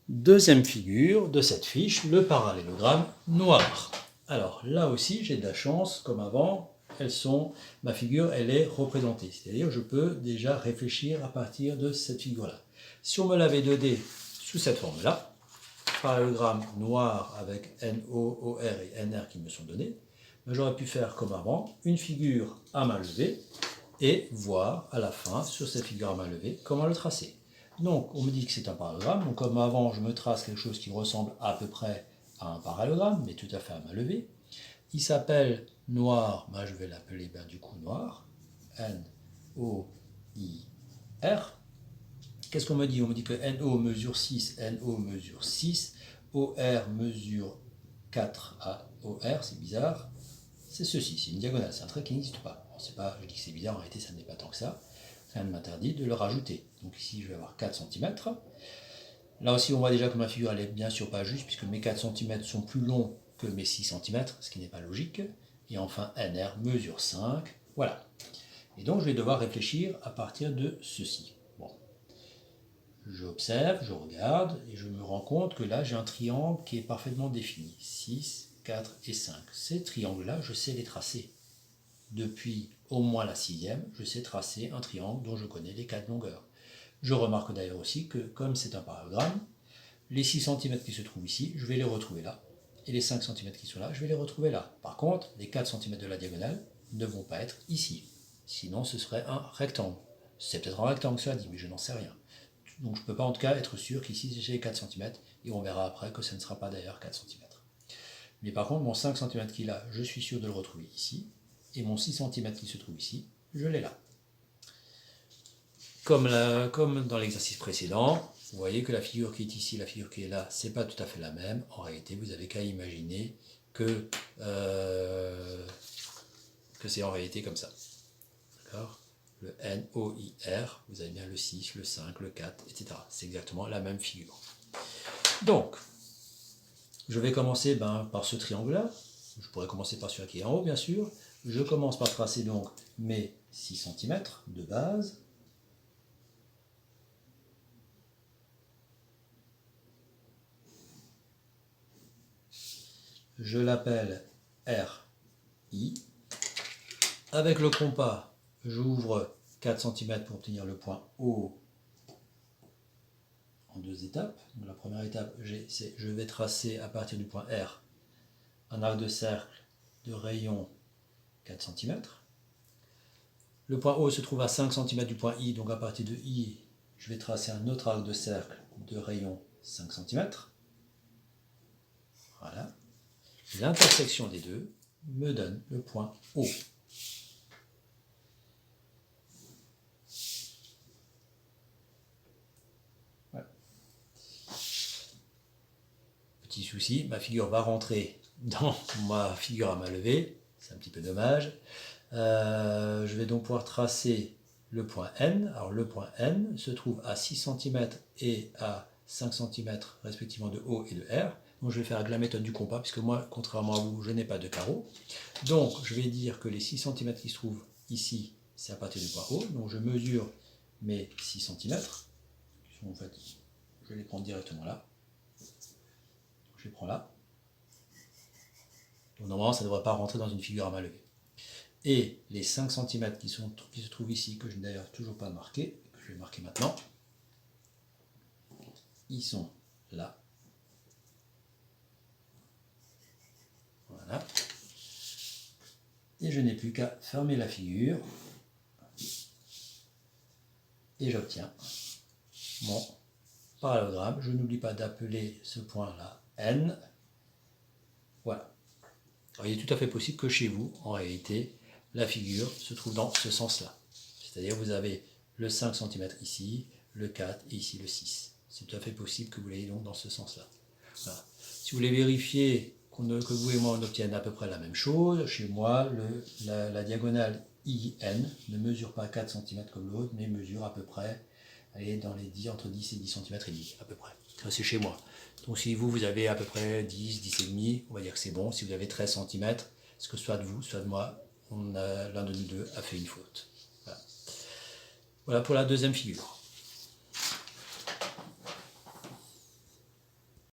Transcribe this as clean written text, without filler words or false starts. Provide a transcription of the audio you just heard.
Deuxième figure de cette fiche, le parallélogramme noir. Alors là aussi, j'ai de la chance, comme avant, ma figure elle est représentée. C'est-à-dire je peux déjà réfléchir à partir de cette figure-là. Si on me l'avait donné sous cette forme-là, parallélogramme noir avec NO, OR et NR qui me sont donnés, j'aurais pu faire comme avant, une figure à main levée et voir à la fin, sur cette figure à main levée, comment le tracer. Donc, on me dit que c'est un parallélogramme. Donc, comme avant, je me trace quelque chose qui ressemble à peu près à un parallélogramme, mais tout à fait à main levée. Il s'appelle noir, je vais l'appeler du coup noir. N-O-I-R. Qu'est-ce qu'on me dit? On me dit que NO mesure 6, NO mesure 6, OR mesure 4 à OR, c'est bizarre. C'est ceci, c'est une diagonale, c'est un trait qui n'existe pas. Bon, pas. Je dis que c'est bizarre, en réalité ça n'est pas tant que ça. Rien ne m'interdit de le rajouter. Donc ici je vais avoir 4 cm. Là aussi on voit déjà que ma figure elle est bien sûr pas juste, puisque mes 4 cm sont plus longs que mes 6 cm, ce qui n'est pas logique. Et enfin NR mesure 5, voilà. Et donc je vais devoir réfléchir à partir de ceci. Bon. J'observe, je regarde, et je me rends compte que là j'ai un triangle qui est parfaitement défini. 6, 4 et 5. Ces triangles-là, je sais les tracer. Depuis au moins la 6e, je sais tracer un triangle dont je connais les 4 longueurs. Je remarque d'ailleurs aussi que, comme c'est un parallélogramme, les 6 cm qui se trouvent ici, je vais les retrouver là. Et les 5 cm qui sont là, je vais les retrouver là. Par contre, les 4 cm de la diagonale ne vont pas être ici. Sinon, ce serait un rectangle. C'est peut-être un rectangle, cela dit, mais je n'en sais rien. Donc je ne peux pas en tout cas être sûr qu'ici j'ai 4 cm, et on verra après que ce ne sera pas d'ailleurs 4 cm. Mais par contre, mon 5 cm qui est là, je suis sûr de le retrouver ici, et mon 6 cm qui se trouve ici, je l'ai là. Comme dans l'exercice précédent, vous voyez que la figure qui est ici, la figure qui est là, c'est pas tout à fait la même. En réalité, vous avez qu'à imaginer que c'est en réalité comme ça. D'accord ? Le N, O, I, R, vous avez bien le 6, le 5, le 4, etc. C'est exactement la même figure. Donc, je vais commencer par ce triangle-là. Je pourrais commencer par celui qui est en haut, bien sûr. Je commence par tracer donc mes 6 cm de base. Je l'appelle RI. Avec le compas, j'ouvre 4 cm pour obtenir le point O en 2 étapes. Donc la première étape, c'est je vais tracer à partir du point R un arc de cercle de rayon 4 cm. Le point O se trouve à 5 cm du point I, donc à partir de I, je vais tracer un autre arc de cercle de rayon 5 cm. Voilà. L'intersection des deux me donne le point O. Voilà. Petit souci, ma figure va rentrer dans ma figure à main levée. C'est un petit peu dommage. Je vais donc pouvoir tracer le point N. Alors le point N se trouve à 6 cm et à 5 cm respectivement de O et de R. Donc je vais faire avec la méthode du compas, puisque moi, contrairement à vous, je n'ai pas de carreau. Donc je vais dire que les 6 cm qui se trouvent ici, c'est à partir du point O. Donc je mesure mes 6 cm. En fait, je vais les prendre directement là. Je les prends là. Donc normalement, ça ne devrait pas rentrer dans une figure à main levée. Et les 5 cm qui se trouvent ici, que je n'ai d'ailleurs toujours pas marqué, que je vais marquer maintenant, ils sont là. Voilà. Et je n'ai plus qu'à fermer la figure. Et j'obtiens mon parallélogramme. Je n'oublie pas d'appeler ce point-là N. Voilà. Alors, il est tout à fait possible que chez vous, en réalité, la figure se trouve dans ce sens-là. C'est-à-dire vous avez le 5 cm ici, le 4 et ici le 6. C'est tout à fait possible que vous l'ayez donc dans ce sens-là. Voilà. Si vous voulez vérifier que vous et moi on obtienne à peu près la même chose, chez moi, la diagonale IN ne mesure pas 4 cm comme l'autre, mais mesure à peu près, entre 10 et 10 cm et demi, à peu près. Ça c'est chez moi. Donc si vous avez à peu près 10, 10 et demi, on va dire que c'est bon. Si vous avez 13 cm, ce que soit de vous, soit de moi, l'un de nous deux a fait une faute. Voilà. Voilà pour la deuxième figure.